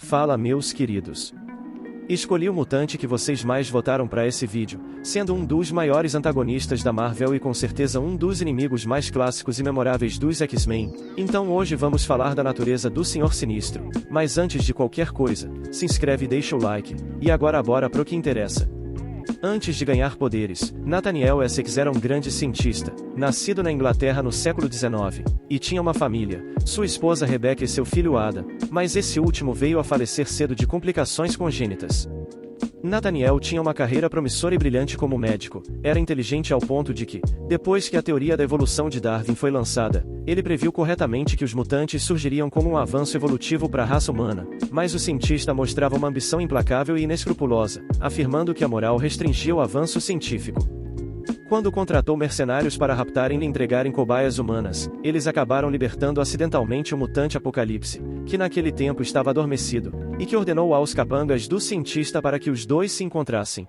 Fala, meus queridos. Escolhi o mutante que vocês mais votaram para esse vídeo, sendo um dos maiores antagonistas da Marvel e com certeza um dos inimigos mais clássicos e memoráveis dos X-Men. Então hoje vamos falar da natureza do Senhor Sinistro. Mas antes de qualquer coisa, se inscreve e deixa o like. E agora bora pro que interessa. Antes de ganhar poderes, Nathaniel Essex era um grande cientista, nascido na Inglaterra no século XIX, e tinha uma família, sua esposa Rebecca e seu filho Adam, mas esse último veio a falecer cedo de complicações congênitas. Nathaniel tinha uma carreira promissora e brilhante como médico, era inteligente ao ponto de que, depois que a teoria da evolução de Darwin foi lançada, ele previu corretamente que os mutantes surgiriam como um avanço evolutivo para a raça humana, mas o cientista mostrava uma ambição implacável e inescrupulosa, afirmando que a moral restringia o avanço científico. Quando contratou mercenários para raptarem e entregarem cobaias humanas, eles acabaram libertando acidentalmente o mutante Apocalipse, que naquele tempo estava adormecido, e que ordenou aos capangas do cientista para que os dois se encontrassem.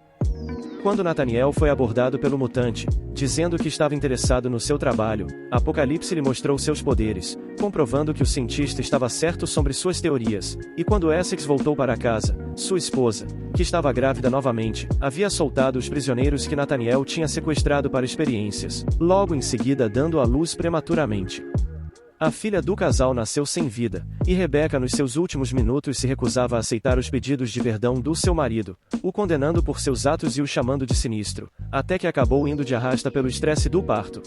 Quando Nathaniel foi abordado pelo mutante, dizendo que estava interessado no seu trabalho, Apocalipse lhe mostrou seus poderes, comprovando que o cientista estava certo sobre suas teorias, e quando Essex voltou para casa, sua esposa, que estava grávida novamente, havia soltado os prisioneiros que Nathaniel tinha sequestrado para experiências, logo em seguida dando à luz prematuramente. A filha do casal nasceu sem vida, e Rebecca nos seus últimos minutos se recusava a aceitar os pedidos de perdão do seu marido, o condenando por seus atos e o chamando de sinistro, até que acabou indo de arrasta pelo estresse do parto.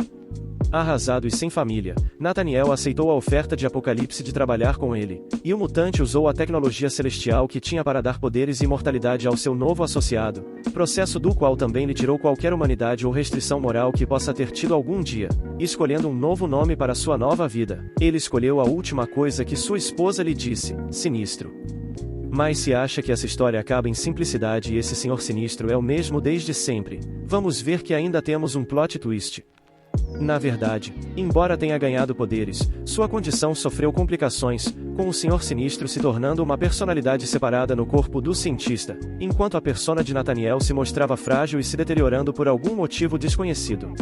Arrasado e sem família, Nathaniel aceitou a oferta de Apocalipse de trabalhar com ele, e o mutante usou a tecnologia celestial que tinha para dar poderes e imortalidade ao seu novo associado, processo do qual também lhe tirou qualquer humanidade ou restrição moral que possa ter tido algum dia. Escolhendo um novo nome para sua nova vida, ele escolheu a última coisa que sua esposa lhe disse: Sinistro. Mas se acha que essa história acaba em simplicidade e esse Senhor Sinistro é o mesmo desde sempre, vamos ver que ainda temos um plot twist. Na verdade, embora tenha ganhado poderes, sua condição sofreu complicações, com o Senhor Sinistro se tornando uma personalidade separada no corpo do cientista, enquanto a persona de Nathaniel se mostrava frágil e se deteriorando por algum motivo desconhecido.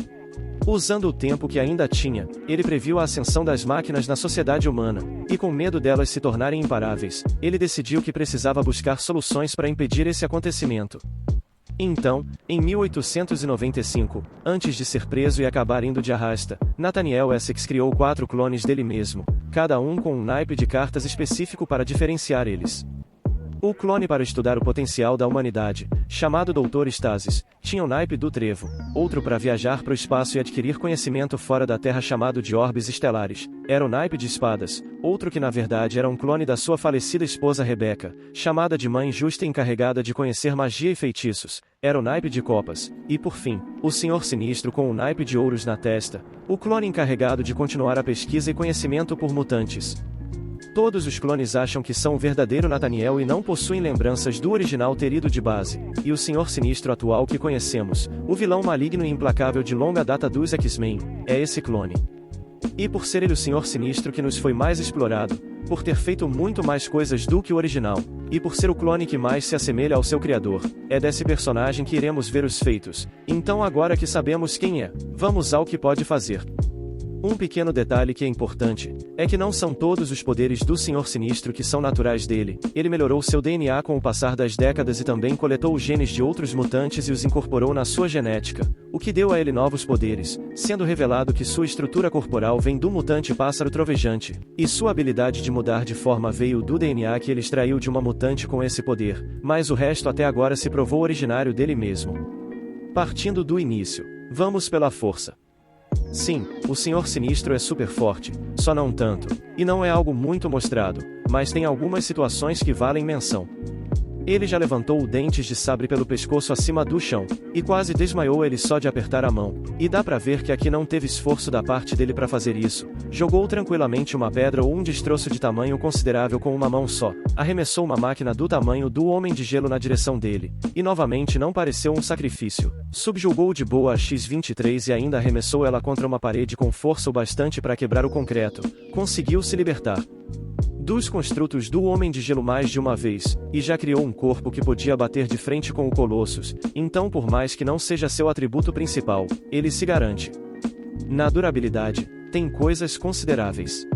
Usando o tempo que ainda tinha, ele previu a ascensão das máquinas na sociedade humana, e com medo delas se tornarem imparáveis, ele decidiu que precisava buscar soluções para impedir esse acontecimento. Então, em 1895, antes de ser preso e acabar indo de arrasta, Nathaniel Essex criou 4 clones dele mesmo, cada um com um naipe de cartas específico para diferenciar eles. O clone para estudar o potencial da humanidade, chamado Dr. Stasis, tinha o naipe do Trevo, outro para viajar para o espaço e adquirir conhecimento fora da Terra chamado de Orbes Estelares, era o naipe de Espadas, outro que na verdade era um clone da sua falecida esposa Rebecca, chamada de Mãe Justa e encarregada de conhecer magia e feitiços, era o naipe de Copas, e por fim, o Senhor Sinistro com o naipe de Ouros na testa, o clone encarregado de continuar a pesquisa e conhecimento por mutantes. Todos os clones acham que são o verdadeiro Nathaniel e não possuem lembranças do original ter ido de base, e o Senhor Sinistro atual que conhecemos, o vilão maligno e implacável de longa data dos X-Men, é esse clone. E por ser ele o Senhor Sinistro que nos foi mais explorado, por ter feito muito mais coisas do que o original, e por ser o clone que mais se assemelha ao seu criador, é desse personagem que iremos ver os feitos. Então agora que sabemos quem é, vamos ao que pode fazer. Um pequeno detalhe que é importante, é que não são todos os poderes do Senhor Sinistro que são naturais dele, ele melhorou seu DNA com o passar das décadas e também coletou os genes de outros mutantes e os incorporou na sua genética, o que deu a ele novos poderes, sendo revelado que sua estrutura corporal vem do mutante pássaro trovejante, e sua habilidade de mudar de forma veio do DNA que ele extraiu de uma mutante com esse poder, mas o resto até agora se provou originário dele mesmo. Partindo do início, vamos pela força. Sim, o Senhor Sinistro é super forte, só não tanto, e não é algo muito mostrado, mas tem algumas situações que valem menção. Ele já levantou o Dentes de Sabre pelo pescoço acima do chão, e quase desmaiou ele só de apertar a mão, e dá pra ver que aqui não teve esforço da parte dele pra fazer isso, jogou tranquilamente uma pedra ou um destroço de tamanho considerável com uma mão só, arremessou uma máquina do tamanho do Homem de Gelo na direção dele, e novamente não pareceu um sacrifício, subjugou de boa a X-23 e ainda arremessou ela contra uma parede com força o bastante para quebrar o concreto, conseguiu se libertar dos construtos do Homem de Gelo mais de uma vez, e já criou um corpo que podia bater de frente com o Colossus, então por mais que não seja seu atributo principal, ele se garante. Na durabilidade, tem coisas consideráveis.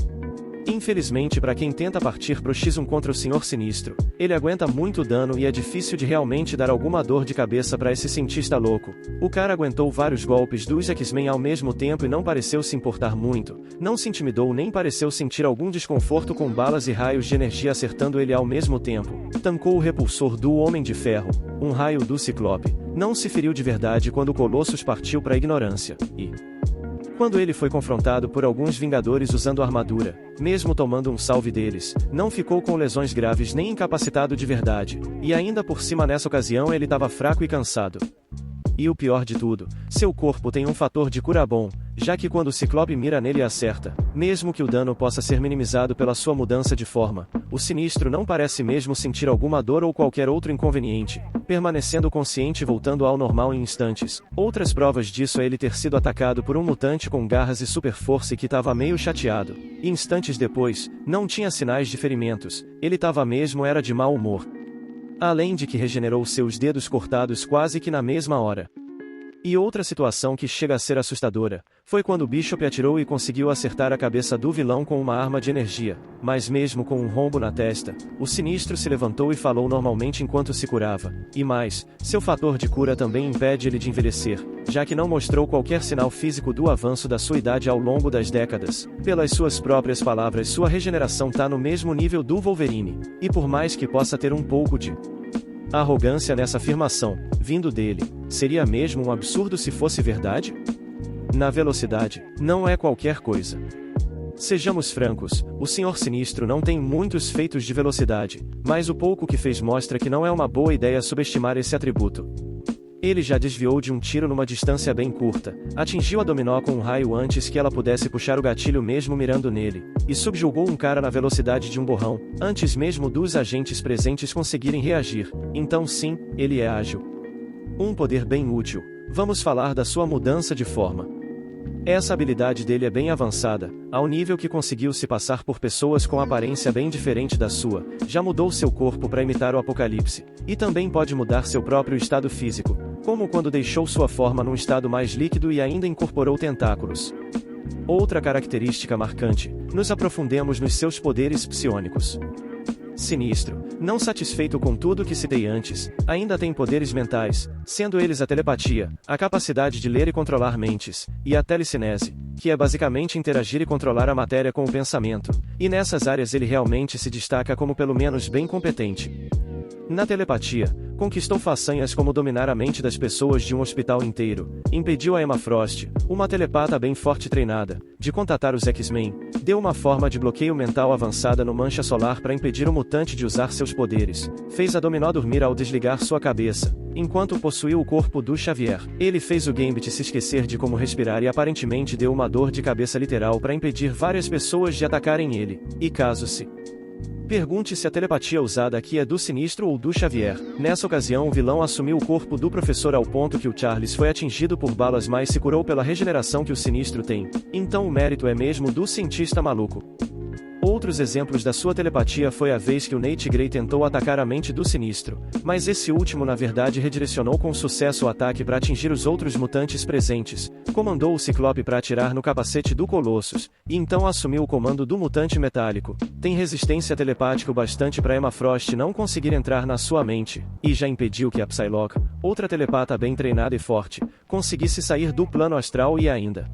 Infelizmente para quem tenta partir pro X1 contra o Senhor Sinistro, ele aguenta muito dano e é difícil de realmente dar alguma dor de cabeça para esse cientista louco. O cara aguentou vários golpes dos X-Men ao mesmo tempo e não pareceu se importar muito, não se intimidou nem pareceu sentir algum desconforto com balas e raios de energia acertando ele ao mesmo tempo. Tancou o repulsor do Homem de Ferro, um raio do Ciclope, não se feriu de verdade quando o Colossus partiu para a ignorância, e quando ele foi confrontado por alguns Vingadores usando armadura, mesmo tomando um salve deles, não ficou com lesões graves nem incapacitado de verdade, e ainda por cima nessa ocasião ele estava fraco e cansado. E o pior de tudo, seu corpo tem um fator de cura bom, já que quando o Ciclope mira nele e acerta, mesmo que o dano possa ser minimizado pela sua mudança de forma, o Sinistro não parece mesmo sentir alguma dor ou qualquer outro inconveniente, permanecendo consciente e voltando ao normal em instantes. Outras provas disso é ele ter sido atacado por um mutante com garras e super força e que estava meio chateado. E instantes depois, não tinha sinais de ferimentos, ele estava mesmo era de mau humor. Além de que regenerou seus dedos cortados quase que na mesma hora. E outra situação que chega a ser assustadora, foi quando o Bishop atirou e conseguiu acertar a cabeça do vilão com uma arma de energia, mas mesmo com um rombo na testa, o Sinistro se levantou e falou normalmente enquanto se curava, e mais, seu fator de cura também impede ele de envelhecer, já que não mostrou qualquer sinal físico do avanço da sua idade ao longo das décadas. Pelas suas próprias palavras, sua regeneração tá no mesmo nível do Wolverine, e por mais que possa ter um pouco de arrogância nessa afirmação, vindo dele, seria mesmo um absurdo se fosse verdade? Na velocidade, não é qualquer coisa. Sejamos francos, o Senhor Sinistro não tem muitos feitos de velocidade, mas o pouco que fez mostra que não é uma boa ideia subestimar esse atributo. Ele já desviou de um tiro numa distância bem curta, atingiu a Dominó com um raio antes que ela pudesse puxar o gatilho mesmo mirando nele, e subjugou um cara na velocidade de um borrão, antes mesmo dos agentes presentes conseguirem reagir. Então sim, ele é ágil. Um poder bem útil. Vamos falar da sua mudança de forma. Essa habilidade dele é bem avançada, ao nível que conseguiu se passar por pessoas com aparência bem diferente da sua, já mudou seu corpo para imitar o Apocalipse, e também pode mudar seu próprio estado físico, como quando deixou sua forma num estado mais líquido e ainda incorporou tentáculos. Outra característica marcante, nos aprofundemos nos seus poderes psionicos. Sinistro, não satisfeito com tudo que citei antes, ainda tem poderes mentais, sendo eles a telepatia, a capacidade de ler e controlar mentes, e a telecinese, que é basicamente interagir e controlar a matéria com o pensamento, e nessas áreas ele realmente se destaca como pelo menos bem competente. Na telepatia, conquistou façanhas como dominar a mente das pessoas de um hospital inteiro, impediu a Emma Frost, uma telepata bem forte e treinada, de contatar os X-Men, deu uma forma de bloqueio mental avançada no Mancha Solar para impedir o mutante de usar seus poderes, fez a Dominó dormir ao desligar sua cabeça, enquanto possuiu o corpo do Xavier. Ele fez o Gambit se esquecer de como respirar e aparentemente deu uma dor de cabeça literal para impedir várias pessoas de atacarem ele, e caso se pergunte se a telepatia usada aqui é do Sinistro ou do Xavier. Nessa ocasião o vilão assumiu o corpo do professor ao ponto que o Charles foi atingido por balas mas se curou pela regeneração que o Sinistro tem. Então o mérito é mesmo do cientista maluco. Outros exemplos da sua telepatia foi a vez que o Nate Grey tentou atacar a mente do Sinistro, mas esse último na verdade redirecionou com sucesso o ataque para atingir os outros mutantes presentes, comandou o Ciclope para atirar no capacete do Colossus, e então assumiu o comando do mutante metálico. Tem resistência telepática o bastante para Emma Frost não conseguir entrar na sua mente, e já impediu que a Psylocke, outra telepata bem treinada e forte, conseguisse sair do plano astral e ainda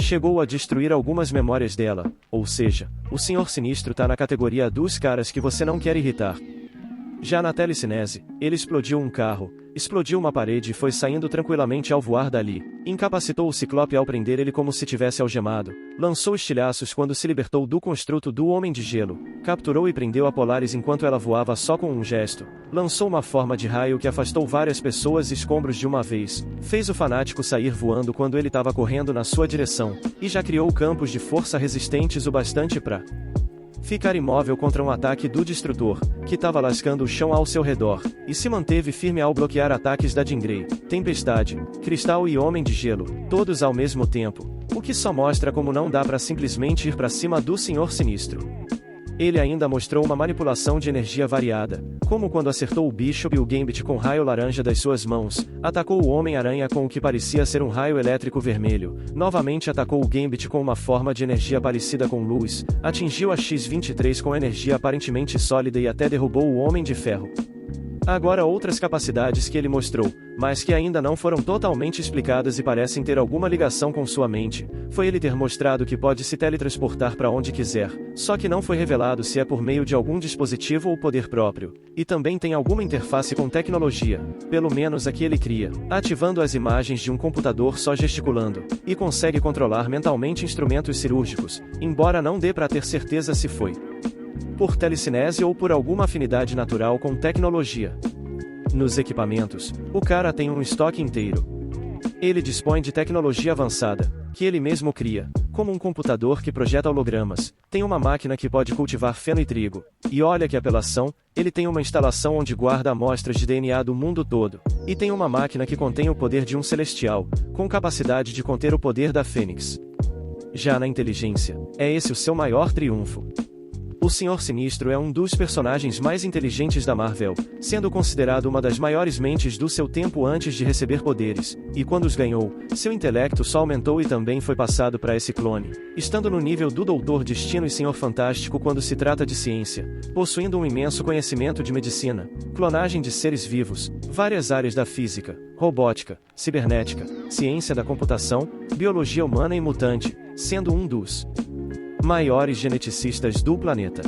chegou a destruir algumas memórias dela, ou seja, o Senhor Sinistro tá na categoria dos caras que você não quer irritar. Já na telecinese, ele explodiu um carro, explodiu uma parede e foi saindo tranquilamente ao voar dali, incapacitou o Ciclope ao prender ele como se tivesse algemado, lançou estilhaços quando se libertou do construto do Homem de Gelo, capturou e prendeu a Polaris enquanto ela voava só com um gesto, lançou uma forma de raio que afastou várias pessoas e escombros de uma vez, fez o fanático sair voando quando ele estava correndo na sua direção, e já criou campos de força resistentes o bastante para ficar imóvel contra um ataque do Destrutor, que estava lascando o chão ao seu redor, e se manteve firme ao bloquear ataques da Jean Grey, Tempestade, Cristal e Homem de Gelo, todos ao mesmo tempo, o que só mostra como não dá para simplesmente ir para cima do Senhor Sinistro. Ele ainda mostrou uma manipulação de energia variada, como quando acertou o Bishop e o Gambit com raio laranja das suas mãos, atacou o Homem-Aranha com o que parecia ser um raio elétrico vermelho, novamente atacou o Gambit com uma forma de energia parecida com luz, atingiu a X-23 com energia aparentemente sólida e até derrubou o Homem de Ferro. Agora outras capacidades que ele mostrou, mas que ainda não foram totalmente explicadas e parecem ter alguma ligação com sua mente, foi ele ter mostrado que pode se teletransportar para onde quiser, só que não foi revelado se é por meio de algum dispositivo ou poder próprio, e também tem alguma interface com tecnologia, pelo menos a que ele cria, ativando as imagens de um computador só gesticulando, e consegue controlar mentalmente instrumentos cirúrgicos, embora não dê para ter certeza se foi por telecinese ou por alguma afinidade natural com tecnologia. Nos equipamentos, o cara tem um estoque inteiro. Ele dispõe de tecnologia avançada, que ele mesmo cria, como um computador que projeta hologramas, tem uma máquina que pode cultivar feno e trigo, e olha que apelação, ele tem uma instalação onde guarda amostras de DNA do mundo todo, e tem uma máquina que contém o poder de um celestial, com capacidade de conter o poder da Fênix. Já na inteligência, é esse o seu maior triunfo. O Senhor Sinistro é um dos personagens mais inteligentes da Marvel, sendo considerado uma das maiores mentes do seu tempo antes de receber poderes, e quando os ganhou, seu intelecto só aumentou e também foi passado para esse clone, estando no nível do Doutor Destino e Senhor Fantástico quando se trata de ciência, possuindo um imenso conhecimento de medicina, clonagem de seres vivos, várias áreas da física, robótica, cibernética, ciência da computação, biologia humana e mutante, sendo um dos maiores geneticistas do planeta.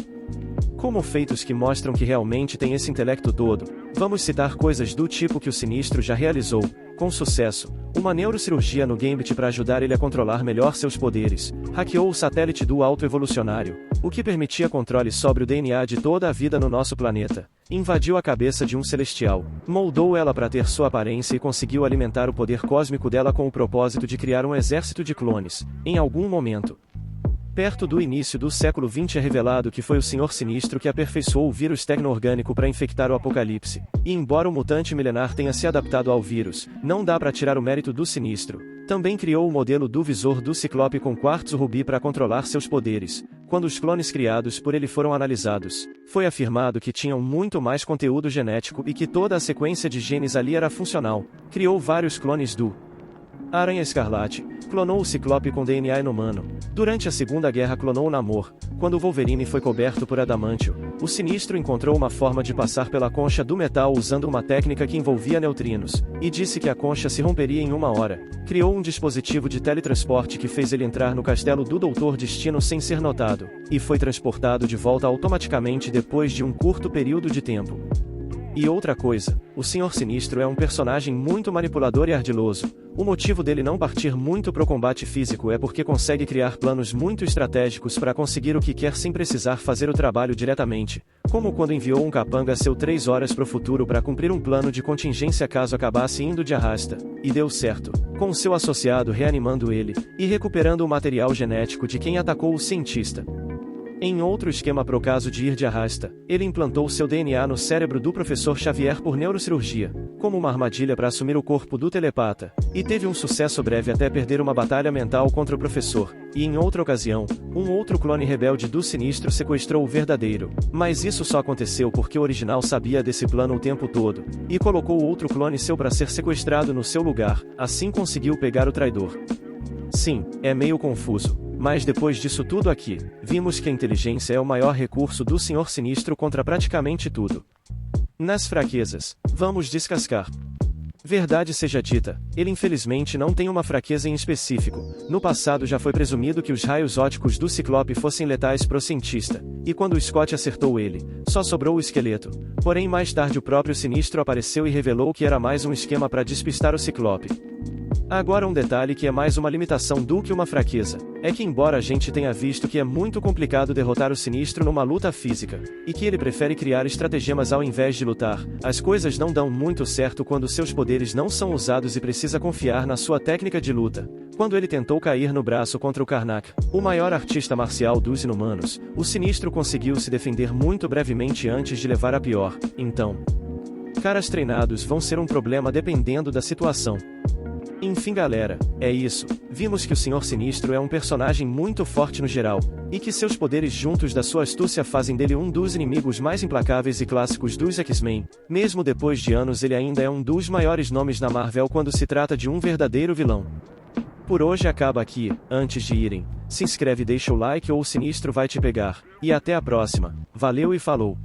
Como feitos que mostram que realmente tem esse intelecto todo, vamos citar coisas do tipo que o Sinistro já realizou, com sucesso, uma neurocirurgia no Gambit para ajudar ele a controlar melhor seus poderes, hackeou o satélite do autoevolucionário, o que permitia controle sobre o DNA de toda a vida no nosso planeta, invadiu a cabeça de um celestial, moldou ela para ter sua aparência e conseguiu alimentar o poder cósmico dela com o propósito de criar um exército de clones, em algum momento. Perto do início do século XX é revelado que foi o Senhor Sinistro que aperfeiçoou o vírus tecno-orgânico para infectar o Apocalipse, e embora o mutante milenar tenha se adaptado ao vírus, não dá para tirar o mérito do Sinistro. Também criou o modelo do visor do Ciclope com quartzo rubi para controlar seus poderes. Quando os clones criados por ele foram analisados, foi afirmado que tinham muito mais conteúdo genético e que toda a sequência de genes ali era funcional. Criou vários clones do Aranha Escarlate, clonou o Ciclope com DNA inumano. Durante a Segunda Guerra clonou o Namor. Quando o Wolverine foi coberto por adamantio, o Sinistro encontrou uma forma de passar pela concha do metal usando uma técnica que envolvia neutrinos, e disse que a concha se romperia em 1 hora. Criou um dispositivo de teletransporte que fez ele entrar no castelo do Doutor Destino sem ser notado, e foi transportado de volta automaticamente depois de um curto período de tempo. E outra coisa, o Senhor Sinistro é um personagem muito manipulador e ardiloso. O motivo dele não partir muito pro combate físico é porque consegue criar planos muito estratégicos para conseguir o que quer sem precisar fazer o trabalho diretamente, como quando enviou um capanga seu 3 horas pro futuro para cumprir um plano de contingência caso acabasse indo de arrasta, e deu certo, com seu associado reanimando ele, e recuperando o material genético de quem atacou o cientista. Em outro esquema pro caso de ir de arrasta, ele implantou seu DNA no cérebro do professor Xavier por neurocirurgia, como uma armadilha para assumir o corpo do telepata, e teve um sucesso breve até perder uma batalha mental contra o professor, e em outra ocasião, um outro clone rebelde do Sinistro sequestrou o verdadeiro, mas isso só aconteceu porque o original sabia desse plano o tempo todo, e colocou outro clone seu para ser sequestrado no seu lugar, assim conseguiu pegar o traidor. Sim, é meio confuso. Mas depois disso tudo aqui, vimos que a inteligência é o maior recurso do Senhor Sinistro contra praticamente tudo. Nas fraquezas, vamos descascar. Verdade seja dita, ele infelizmente não tem uma fraqueza em específico. No passado já foi presumido que os raios óticos do Ciclope fossem letais pro cientista, e quando o Scott acertou ele, só sobrou o esqueleto. Porém mais tarde o próprio Sinistro apareceu e revelou que era mais um esquema para despistar o Ciclope. Agora um detalhe que é mais uma limitação do que uma fraqueza, é que embora a gente tenha visto que é muito complicado derrotar o Sinistro numa luta física, e que ele prefere criar estratagemas ao invés de lutar, as coisas não dão muito certo quando seus poderes não são usados e precisa confiar na sua técnica de luta. Quando ele tentou cair no braço contra o Karnak, o maior artista marcial dos Inumanos, o Sinistro conseguiu se defender muito brevemente antes de levar a pior. Então, caras treinados vão ser um problema dependendo da situação. Enfim galera, é isso, vimos que o Senhor Sinistro é um personagem muito forte no geral, e que seus poderes juntos da sua astúcia fazem dele um dos inimigos mais implacáveis e clássicos dos X-Men. Mesmo depois de anos ele ainda é um dos maiores nomes na Marvel quando se trata de um verdadeiro vilão. Por hoje acaba aqui, antes de irem, se inscreve e deixa o like ou o Sinistro vai te pegar, e até a próxima, valeu e falou!